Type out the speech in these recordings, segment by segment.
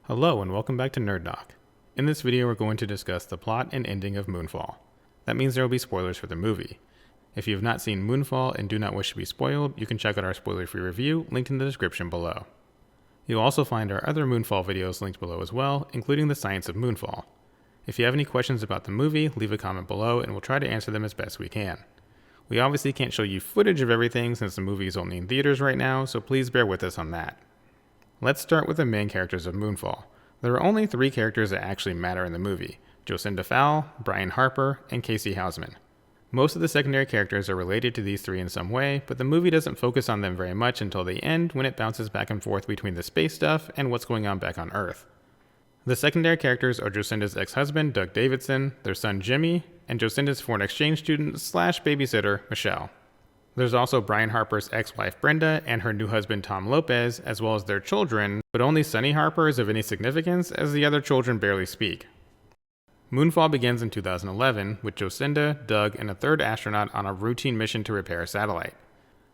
Hello and welcome back to Nerd Doc. In this video we're going to discuss the plot and ending of Moonfall. That means there will be spoilers for the movie. If you have not seen Moonfall and do not wish to be spoiled, you can check out our spoiler-free review linked in the description below. You'll also find our other Moonfall videos linked below as well, including the science of Moonfall. If you have any questions about the movie, leave a comment below and we'll try to answer them as best we can. We obviously can't show you footage of everything since the movie is only in theaters right now, so please bear with us on that. Let's start with the main characters of Moonfall. There are only 3 characters that actually matter in the movie: Jocinda Fowl, Brian Harper, and Casey Houseman. Most of the secondary characters are related to these 3 in some way, but the movie doesn't focus on them very much until the end when it bounces back and forth between the space stuff and what's going on back on Earth. The secondary characters are Jocinda's ex-husband, Doug Davidson, their son Jimmy, and Jocinda's foreign exchange student / babysitter, Michelle. There's also Brian Harper's ex-wife Brenda and her new husband Tom Lopez, as well as their children, but only Sonny Harper is of any significance as the other children barely speak. Moonfall begins in 2011 with Jocinda, Doug, and a 3rd astronaut on a routine mission to repair a satellite.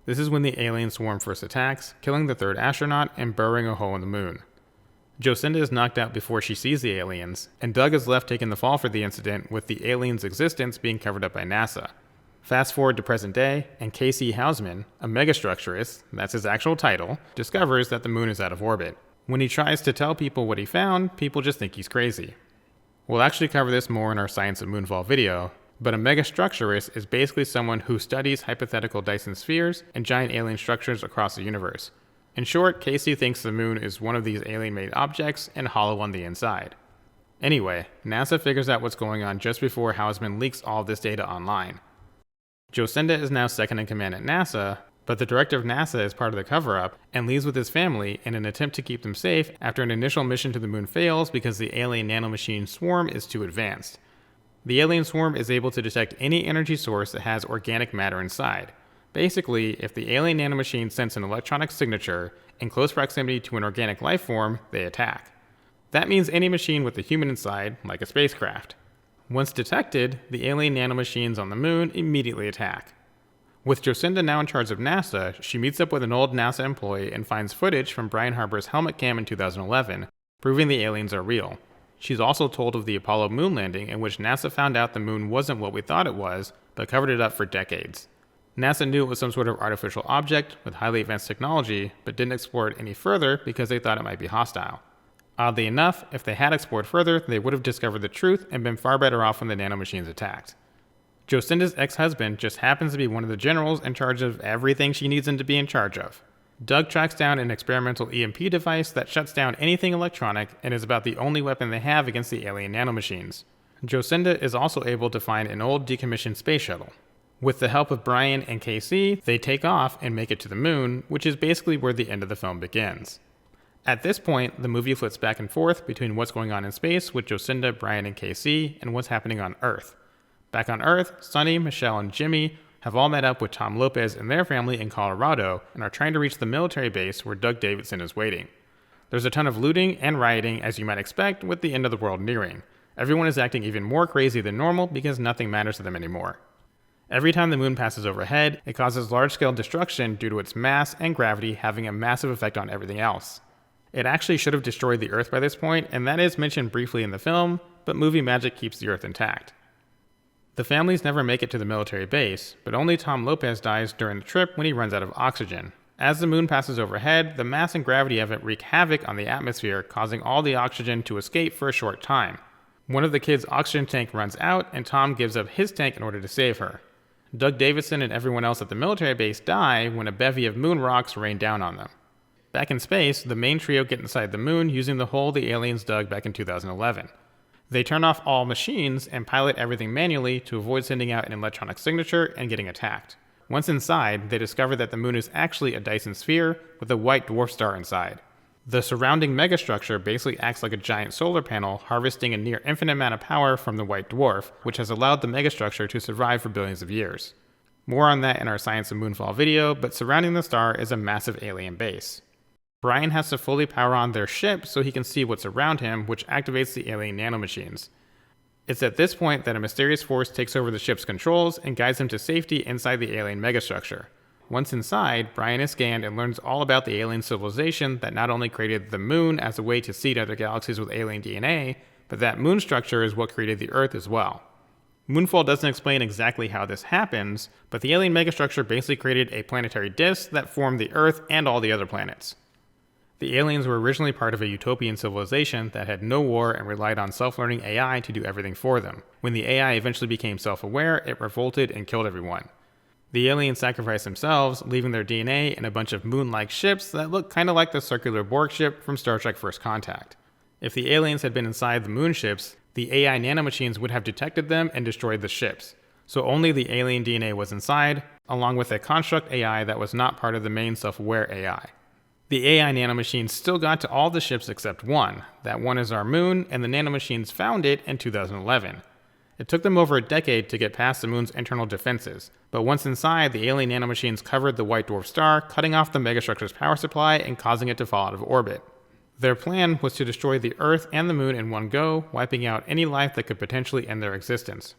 This is when the alien swarm first attacks, killing the 3rd astronaut and burrowing a hole in the moon. Jocinda is knocked out before she sees the aliens, and Doug is left taking the fall for the incident, with the aliens' existence being covered up by NASA. Fast forward to present day, and Casey Houseman, a megastructurist, that's his actual title, discovers that the moon is out of orbit. When he tries to tell people what he found, people just think he's crazy. We'll actually cover this more in our Science of Moonfall video, but a megastructurist is basically someone who studies hypothetical Dyson spheres and giant alien structures across the universe. In short, Casey thinks the moon is one of these alien-made objects and hollow on the inside. Anyway, NASA figures out what's going on just before Houseman leaks all of this data online. Jocinda is now second in command at NASA, but the director of NASA is part of the cover-up and leaves with his family in an attempt to keep them safe after an initial mission to the moon fails because the alien nanomachine swarm is too advanced. The alien swarm is able to detect any energy source that has organic matter inside. Basically, if the alien nanomachine sense an electronic signature in close proximity to an organic life form, they attack. That means any machine with a human inside, like a spacecraft. Once detected, the alien nanomachines on the moon immediately attack. With Jocinda now in charge of NASA, she meets up with an old NASA employee and finds footage from Brian Harper's helmet cam in 2011, proving the aliens are real. She's also told of the Apollo moon landing in which NASA found out the moon wasn't what we thought it was, but covered it up for decades. NASA knew it was some sort of artificial object with highly advanced technology, but didn't explore it any further because they thought it might be hostile. Oddly enough, if they had explored further, they would have discovered the truth and been far better off when the nanomachines attacked. Jocinda's ex-husband just happens to be one of the generals in charge of everything she needs him to be in charge of. Doug tracks down an experimental EMP device that shuts down anything electronic and is about the only weapon they have against the alien nanomachines. Jocinda is also able to find an old decommissioned space shuttle. With the help of Brian and KC, they take off and make it to the moon, which is basically where the end of the film begins. At this point, the movie flips back and forth between what's going on in space with Jocinda, Brian, and KC, and what's happening on Earth. Back on Earth, Sonny, Michelle, and Jimmy have all met up with Tom Lopez and their family in Colorado and are trying to reach the military base where Doug Davidson is waiting. There's a ton of looting and rioting, as you might expect, with the end of the world nearing. Everyone is acting even more crazy than normal because nothing matters to them anymore. Every time the moon passes overhead, it causes large-scale destruction due to its mass and gravity having a massive effect on everything else. It actually should have destroyed the Earth by this point, and that is mentioned briefly in the film, but movie magic keeps the Earth intact. The families never make it to the military base, but only Tom Lopez dies during the trip when he runs out of oxygen. As the moon passes overhead, the mass and gravity of it wreak havoc on the atmosphere, causing all the oxygen to escape for a short time. One of the kids' oxygen tank runs out, and Tom gives up his tank in order to save her. Doug Davidson and everyone else at the military base die when a bevy of moon rocks rain down on them. Back in space, the main trio get inside the moon using the hole the aliens dug back in 2011. They turn off all machines and pilot everything manually to avoid sending out an electronic signature and getting attacked. Once inside, they discover that the moon is actually a Dyson Sphere with a white dwarf star inside. The surrounding megastructure basically acts like a giant solar panel, harvesting a near infinite amount of power from the white dwarf, which has allowed the megastructure to survive for billions of years. More on that in our Science of Moonfall video, but surrounding the star is a massive alien base. Brian has to fully power on their ship so he can see what's around him, which activates the alien nanomachines. It's at this point that a mysterious force takes over the ship's controls and guides him to safety inside the alien megastructure. once inside, Brian is scanned and learns all about the alien civilization that not only created the moon as a way to seed other galaxies with alien DNA, but that moon structure is what created the Earth as well. Moonfall doesn't explain exactly how this happens, but the alien megastructure basically created a planetary disk that formed the Earth and all the other planets. The aliens were originally part of a utopian civilization that had no war and relied on self-learning AI to do everything for them. When the AI eventually became self-aware, it revolted and killed everyone. The aliens sacrificed themselves, leaving their DNA in a bunch of moon-like ships that look kind of like the circular Borg ship from Star Trek First Contact. If the aliens had been inside the moon ships, the AI nanomachines would have detected them and destroyed the ships. So only the alien DNA was inside, along with a construct AI that was not part of the main self-aware AI. The AI nanomachines still got to all the ships except one. That one is our moon, and the nanomachines found it in 2011. It took them over a decade to get past the moon's internal defenses, but once inside, the alien nanomachines covered the white dwarf star, cutting off the megastructure's power supply and causing it to fall out of orbit. Their plan was to destroy the Earth and the moon in one go, wiping out any life that could potentially end their existence.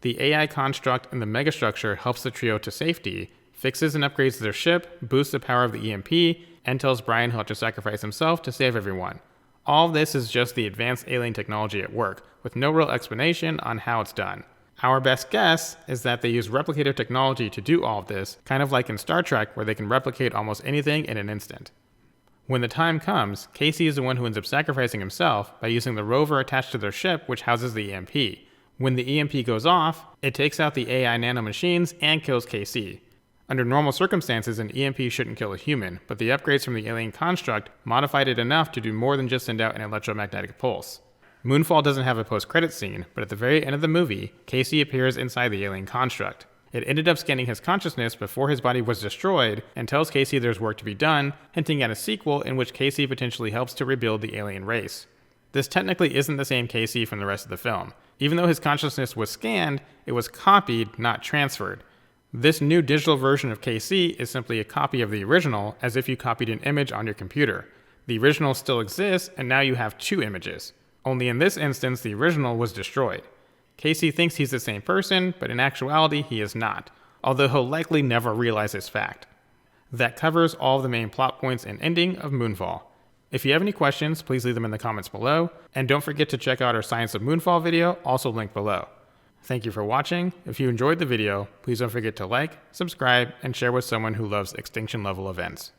The AI construct in the megastructure helps the trio to safety, fixes and upgrades their ship, boosts the power of the EMP, and tells Brian he'll have to sacrifice himself to save everyone. All this is just the advanced alien technology at work, with no real explanation on how it's done. Our best guess is that they use replicator technology to do all of this, kind of like in Star Trek where they can replicate almost anything in an instant. When the time comes, Casey is the one who ends up sacrificing himself by using the rover attached to their ship which houses the EMP. When the EMP goes off, it takes out the AI nanomachines and kills Casey. Under normal circumstances, an EMP shouldn't kill a human, but the upgrades from the alien construct modified it enough to do more than just send out an electromagnetic pulse. Moonfall doesn't have a post-credit scene, but at the very end of the movie, Casey appears inside the alien construct. It ended up scanning his consciousness before his body was destroyed and tells Casey there's work to be done, hinting at a sequel in which Casey potentially helps to rebuild the alien race. This technically isn't the same Casey from the rest of the film. Even though his consciousness was scanned, it was copied, not transferred. This new digital version of KC is simply a copy of the original, as if you copied an image on your computer. The original still exists, and now you have two images. Only in this instance, the original was destroyed. Casey thinks he's the same person, but in actuality, he is not, although he'll likely never realize this fact. That covers all of the main plot points and ending of Moonfall. If you have any questions, please leave them in the comments below, and don't forget to check out our Science of Moonfall video, also linked below. Thank you for watching. If you enjoyed the video, please don't forget to like, subscribe, and share with someone who loves extinction level events.